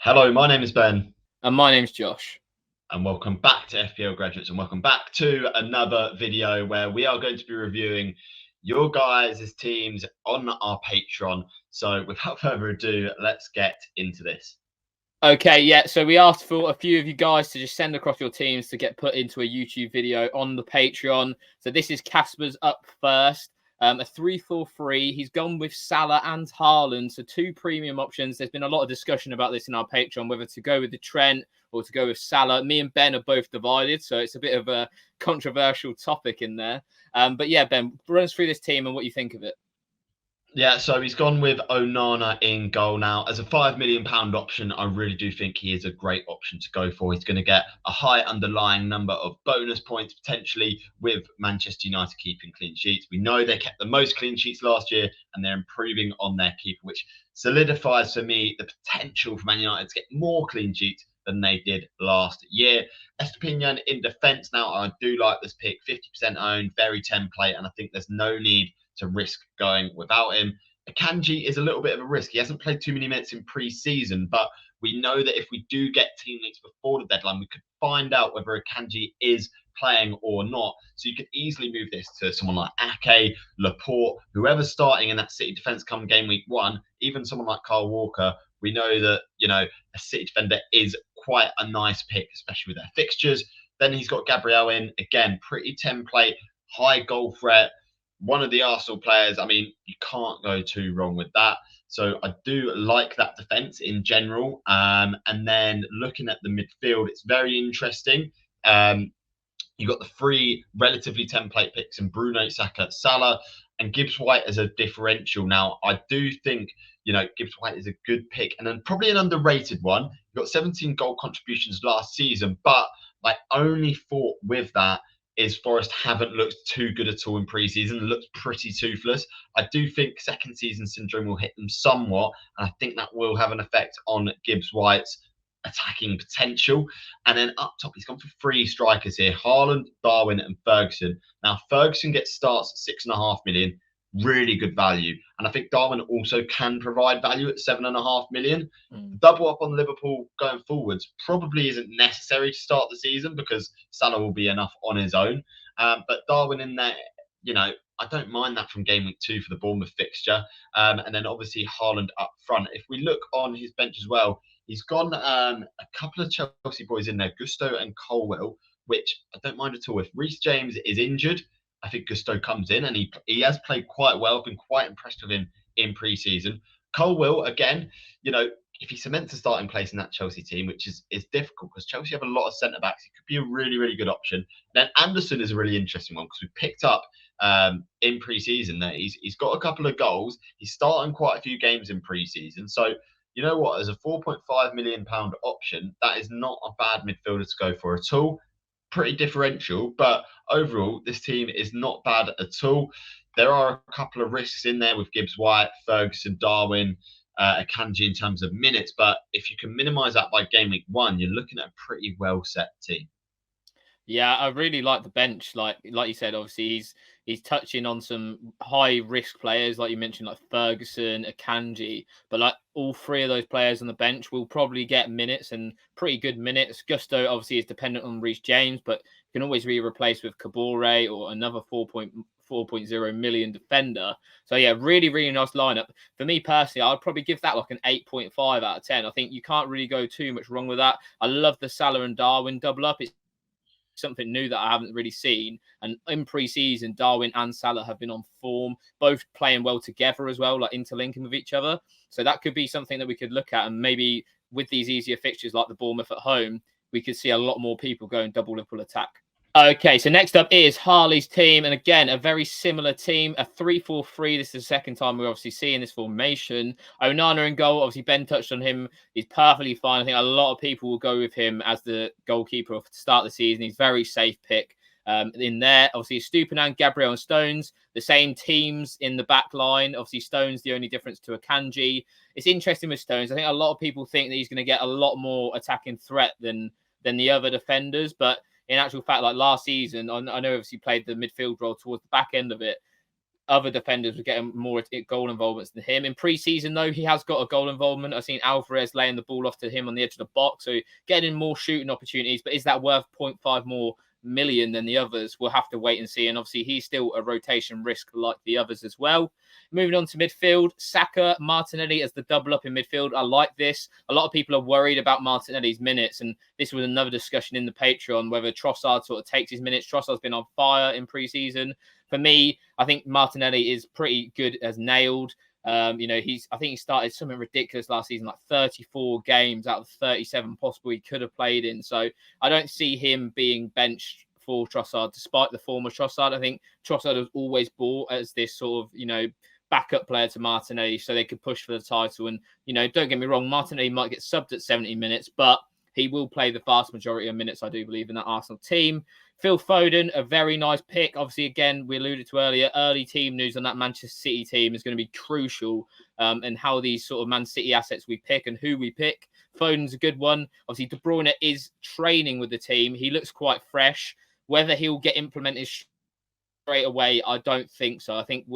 Hello, my name is Ben, And my name's Josh. and welcome back to FPL Graduates, and welcome back to another video where we are going to be reviewing your guys' teams on our Patreon. So, without further ado, let's get into this. Okay, yeah, so we asked for a few of you guys to just send across your teams to get put into a YouTube video on the Patreon. So this is Casper's up first. A 3-4-3. He's gone with Salah and Haaland, so two premium options. There's been a lot of discussion about this in our Patreon, whether to go with the Trent or to go with Salah. Me and Ben are both divided, so it's a bit of a controversial topic in there. But yeah, Ben, run us through this team and what you think of it. Yeah, so he's gone with Onana in goal now. As a £5 million option, I really do think he is a great option to go for. He's going to get a high underlying number of bonus points potentially with Manchester United keeping clean sheets. We know they kept the most clean sheets last year and they're improving on their keeper, which solidifies for me the potential for Man United to get more clean sheets than they did last year. Estupiñán in defence now. I do like this pick, 50% owned, very template, and I think there's no need to risk going without him. Akanji is a little bit of a risk. He hasn't played too many minutes in pre-season, but we know that if we do get team links before the deadline, we could find out whether Akanji is playing or not. So you could easily move this to someone like Ake, Laporte, whoever's starting in that City defence come game week 1, even someone like Kyle Walker. We know that, a City defender is quite a nice pick, especially with their fixtures. Then he's got Gabriel in, again, pretty template, high goal threat, one of the Arsenal players. I mean, you can't go too wrong with that. So I do like that defence in general. And then looking at the midfield, it's very interesting. You've got the three relatively template picks in Bruno, Saka, Salah, and Gibbs White as a differential. Now, I do think, Gibbs White is a good pick and then probably an underrated one. You've got 17 goal contributions last season, but my only thought with that is Forest haven't looked too good at all in pre-season, looked pretty toothless. I do think second season syndrome will hit them somewhat, and I think that will have an effect on Gibbs White's attacking potential. And then up top, he's gone for three strikers here: Haaland, Darwin, and Ferguson. Now, Ferguson gets starts at 6.5 million, really good value. And I think Darwin also can provide value at 7.5 million. Double up on Liverpool going forwards probably isn't necessary to start the season because Salah will be enough on his own. But Darwin in there, I don't mind that from game week 2 for the Bournemouth fixture. And then obviously Haaland up front. If we look on his bench as well, he's gone a couple of Chelsea boys in there, Gusto and Colwell, which I don't mind at all. If Reece James is injured, I think Gusto comes in and he has played quite well. I've been quite impressed with him in pre-season. Colwell, again, if he cements a starting place in that Chelsea team, which is difficult because Chelsea have a lot of centre backs, it could be a really, really good option. Then Anderson is a really interesting one because we picked up in pre-season that he's got a couple of goals. He's starting quite a few games in pre-season. So, you know what, as a £4.5 million option, that is not a bad midfielder to go for at all. Pretty differential, but overall, this team is not bad at all. There are a couple of risks in there with Gibbs White, Ferguson, Darwin, Akanji in terms of minutes, but if you can minimise that by game week 1, you're looking at a pretty well set team. Yeah, I really like the bench. Like you said, obviously he's touching on some high risk players, like you mentioned, like Ferguson, Akanji. But like all three of those players on the bench will probably get minutes and pretty good minutes. Gusto obviously is dependent on Reece James, but can always be replaced with Kabore or another 4.0 million defender. So yeah, really, really nice lineup. For me personally, I'd probably give that like an 8.5 out of 10. I think you can't really go too much wrong with that. I love the Salah and Darwin double up. It's something new that I haven't really seen. And in pre-season, Darwin and Salah have been on form, both playing well together as well, like interlinking with each other. So that could be something that we could look at. And maybe with these easier fixtures like the Bournemouth at home, we could see a lot more people going double Liverpool attack. Okay, so next up is Harley's team. And again, a very similar team, a 3-4-3. This is the second time we're obviously seeing this formation. Onana in goal. Obviously, Ben touched on him. He's perfectly fine. I think a lot of people will go with him as the goalkeeper to start the season. He's a very safe pick in there. Obviously, Estupiñán, Gabriel and Stones, the same teams in the back line. Obviously, Stones, the only difference to Akanji. It's interesting with Stones. I think a lot of people think that he's going to get a lot more attacking threat than the other defenders, but in actual fact, like last season, I know obviously played the midfield role towards the back end of it. other defenders were getting more goal involvements than him. In pre-season, though, he has got a goal involvement. I've seen Alvarez laying the ball off to him on the edge of the box, so getting more shooting opportunities. But is that worth 0.5 more million than the others? We'll have to wait and see. And obviously, he's still a rotation risk like the others as well. Moving on to midfield, Saka, Martinelli as the double up in midfield. I like this. A lot of people are worried about Martinelli's minutes, and this was another discussion in the Patreon whether Trossard sort of takes his minutes. Trossard's been on fire in pre-season. For me, I think Martinelli is pretty good as nailed. I think he started something ridiculous last season, like 34 games out of 37 possible he could have played in. So I don't see him being benched for Trossard, despite the form of Trossard. I think Trossard was always bought as this sort of, backup player to Martinelli so they could push for the title. And, don't get me wrong, Martinelli might get subbed at 70 minutes, but he will play the vast majority of minutes, I do believe, in that Arsenal team. Phil Foden, a very nice pick. Obviously, again, we alluded to earlier, early team news on that Manchester City team is going to be crucial in how these sort of Man City assets we pick and who we pick. Foden's a good one. Obviously, De Bruyne is training with the team. He looks quite fresh. Whether he'll get implemented straight away, I don't think so. I think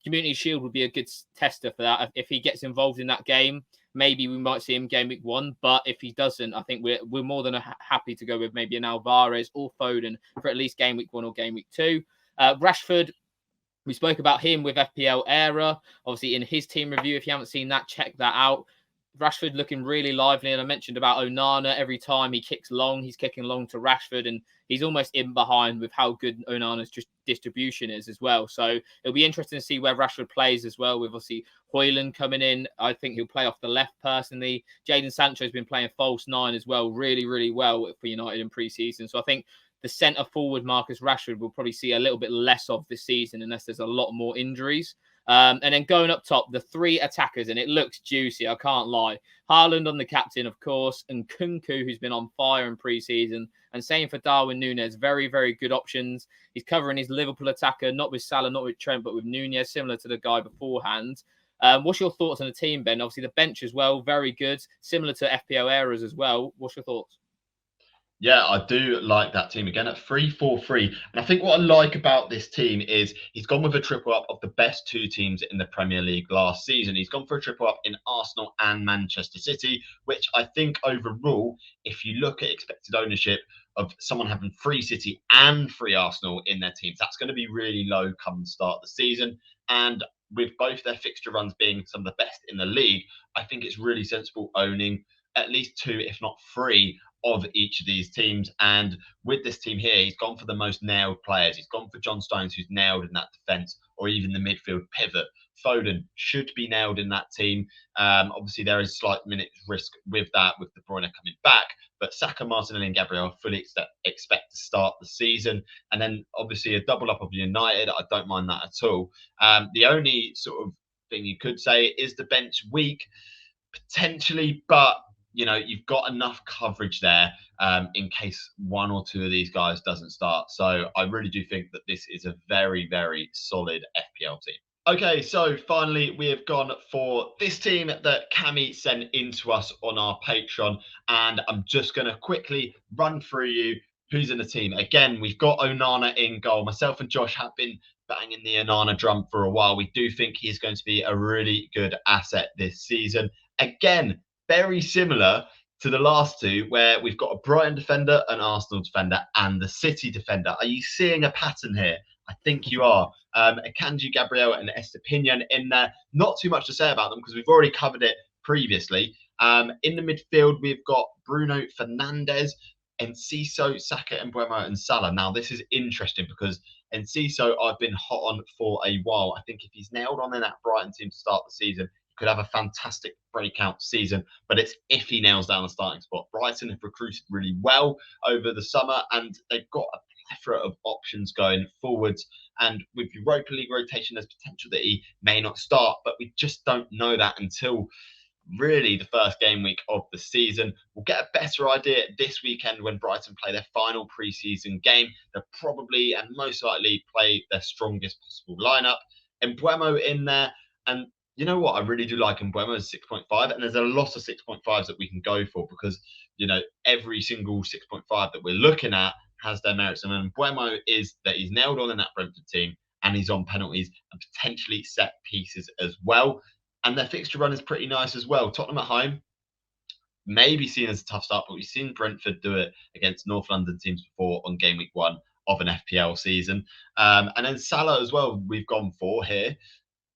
Community Shield would be a good tester for that. If he gets involved in that game, maybe we might see him game week 1. But if he doesn't, I think we're more than happy to go with maybe an Alvarez or Foden for at least game week 1 or game week 2. Rashford, we spoke about him with FPL Era. Obviously, in his team review, if you haven't seen that, check that out. Rashford looking really lively. And I mentioned about Onana. Every time he kicks long, he's kicking long to Rashford. And he's almost in behind with how good Onana's distribution is as well. So it'll be interesting to see where Rashford plays as well, with obviously Højlund coming in. I think he'll play off the left personally. Jadon Sancho's been playing false 9 as well, really, really well for United in pre-season. So I think the centre forward Marcus Rashford will probably see a little bit less of this season unless there's a lot more injuries. And then going up top, the 3 attackers, and it looks juicy, I can't lie. Haaland on the captain, of course, and Kunku, who's been on fire in pre-season, and same for Darwin Núñez. Very, very good options. He's covering his Liverpool attacker, not with Salah, not with Trent, but with Núñez, similar to the guy beforehand. What's your thoughts on the team, Ben? Obviously, the bench as well, very good, similar to FPO Eras as well. What's your thoughts? Yeah, I do like that team again at 3-4-3. And I think what I like about this team is he's gone with a triple up of the best 2 teams in the Premier League last season. He's gone for a triple up in Arsenal and Manchester City, which I think overall, if you look at expected ownership of someone having 3 City and 3 Arsenal in their teams, that's going to be really low come the start of the season. And with both their fixture runs being some of the best in the league, I think it's really sensible owning at least 2, if not 3, of each of these teams. And with this team here, he's gone for the most nailed players. He's gone for John Stones, who's nailed in that defence, or even the midfield pivot. Foden should be nailed in that team. Obviously, there is slight minute risk with that, with De Bruyne coming back. But Saka, Martinelli and Gabriel fully expect to start the season. And then obviously a double up of United. I don't mind that at all. The only sort of thing you could say is the bench weak, potentially, but you've got enough coverage there in case 1 or 2 of these guys doesn't start. So I really do think that this is a very, very solid FPL team. Okay, so finally, we have gone for this team that Cami sent in to us on our Patreon. And I'm just going to quickly run through you who's in the team. Again, we've got Onana in goal. Myself and Josh have been banging the Onana drum for a while. We do think he's going to be a really good asset this season. Again, very similar to the last 2, where we've got a Brighton defender, an Arsenal defender, and the City defender. Are you seeing a pattern here? I think you are. Akanji, Gabriel, and Estepinian in there. Not too much to say about them because we've already covered it previously. In the midfield, we've got Bruno Fernandes, Enciso, Saka, Mbeumo, and Salah. Now, this is interesting because Enciso I've been hot on for a while. I think if he's nailed on in that Brighton team to start the season, could have a fantastic breakout season, but it's if he nails down the starting spot. Brighton have recruited really well over the summer, and they've got a plethora of options going forwards. And with Europa League rotation, there's potential that he may not start, but we just don't know that until really the first game week of the season. We'll get a better idea this weekend when Brighton play their final pre-season game. They'll probably and most likely play their strongest possible lineup. Mbeumo in there, and you know what? I really do like Mbeumo as 6.5, and there's a lot of 6.5s that we can go for because, every single 6.5 that we're looking at has their merits. And Mbeumo is that he's nailed on in that Brentford team, and he's on penalties and potentially set pieces as well. And their fixture run is pretty nice as well. Tottenham at home, maybe seen as a tough start, but we've seen Brentford do it against North London teams before on game week 1 of an FPL season. And then Salah as well, we've gone for here.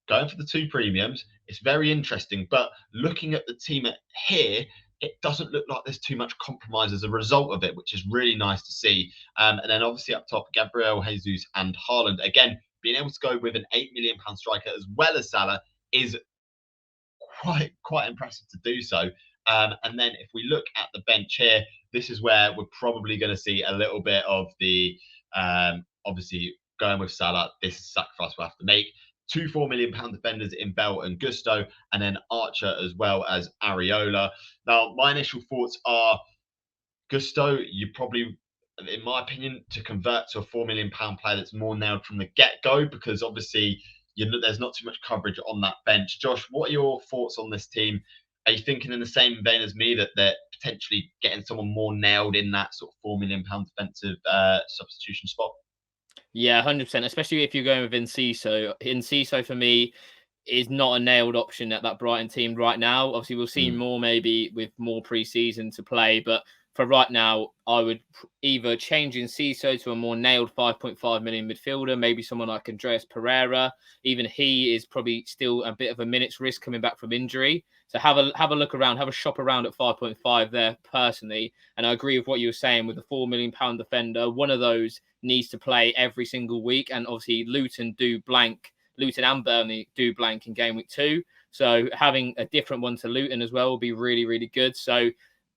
Going for the 2 premiums, it's very interesting. But looking at the team here, it doesn't look like there's too much compromise as a result of it, which is really nice to see. And then obviously up top, Gabriel Jesus and Haaland. Again, being able to go with an £8 million striker as well as Salah is quite impressive to do so. And then if we look at the bench here, this is where we're probably going to see a little bit of the, obviously going with Salah, this is a sacrifice we'll have to make. 2 £4 million defenders in Bell and Gusto, and then Archer as well as Areola. Now, my initial thoughts are Gusto, you probably, in my opinion, to convert to a £4 million player that's more nailed from the get-go, because obviously there's not too much coverage on that bench. Josh, what are your thoughts on this team? Are you thinking in the same vein as me that they're potentially getting someone more nailed in that sort of £4 million defensive substitution spot? Yeah, 100%, especially if you're going with Enciso. Enciso, for me, is not a nailed option at that Brighton team right now. Obviously, we'll see more maybe with more pre-season to play, but for right now, I would either change Enciso to a more nailed 5.5 million midfielder, maybe someone like Andreas Pereira. Even he is probably still a bit of a minutes risk coming back from injury. So have a look around, have a shop around at 5.5 there personally. And I agree with what you were saying with the £4 million defender. One of those needs to play every single week. And obviously Luton and Burnley do blank in game week 2. So having a different one to Luton as well will be really, really good. So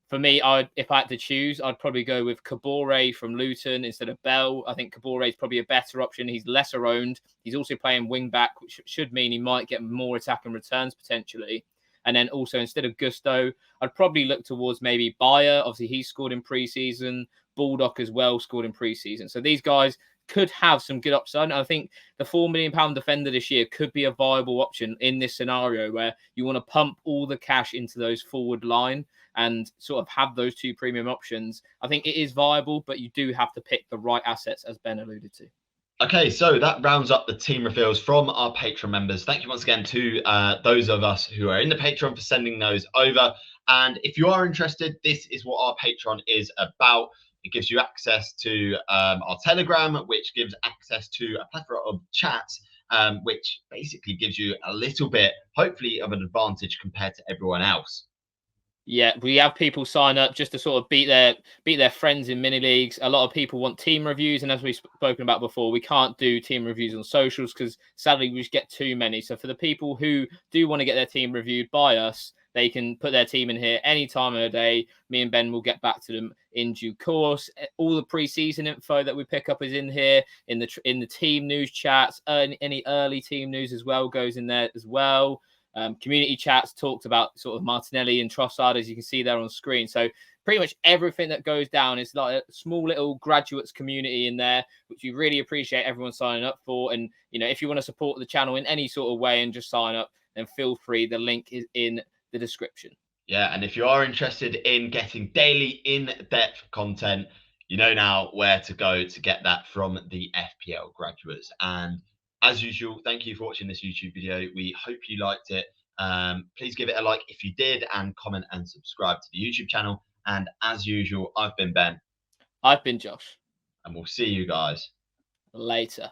for me, if I had to choose, I'd probably go with Kabore from Luton instead of Bell. I think Kabore is probably a better option. He's lesser owned. He's also playing wing back, which should mean he might get more attacking returns potentially. And then also instead of Gusto, I'd probably look towards maybe Bayer. Obviously, he scored in pre-season. Baldock as well scored in pre-season. So these guys could have some good upside. And I think the £4 million defender this year could be a viable option in this scenario where you want to pump all the cash into those forward line and sort of have those 2 premium options. I think it is viable, but you do have to pick the right assets, as Ben alluded to. Okay, so that rounds up the team reveals from our Patreon members. Thank you once again to those of us who are in the Patreon for sending those over. And if you are interested, this is what our Patreon is about. It gives you access to our Telegram, which gives access to a plethora of chats, which basically gives you a little bit, hopefully, of an advantage compared to everyone else. Yeah, we have people sign up just to sort of beat their friends in mini leagues. A lot of people want team reviews, and as we've spoken about before, we can't do team reviews on socials because sadly we just get too many. So for the people who do want to get their team reviewed by us, they can put their team in here any time of the day. Me and Ben will get back to them in due course. All the pre-season info that we pick up is in here in the team news chats. Any early team news as well goes in there as well. Community chats talked about sort of Martinelli and Trossard, as you can see there on screen. So pretty much everything that goes down is like a small little graduates community in there, which we really appreciate everyone signing up for. And, if you want to support the channel in any sort of way and just sign up, then feel free. The link is in the description. Yeah, and if you are interested in getting daily in-depth content, you know now where to go to get that from the FPL graduates. And as usual, thank you for watching this YouTube video. We hope you liked it. Please give it a like if you did, and comment and subscribe to the YouTube channel. And as usual, I've been Ben. I've been Josh. And we'll see you guys later.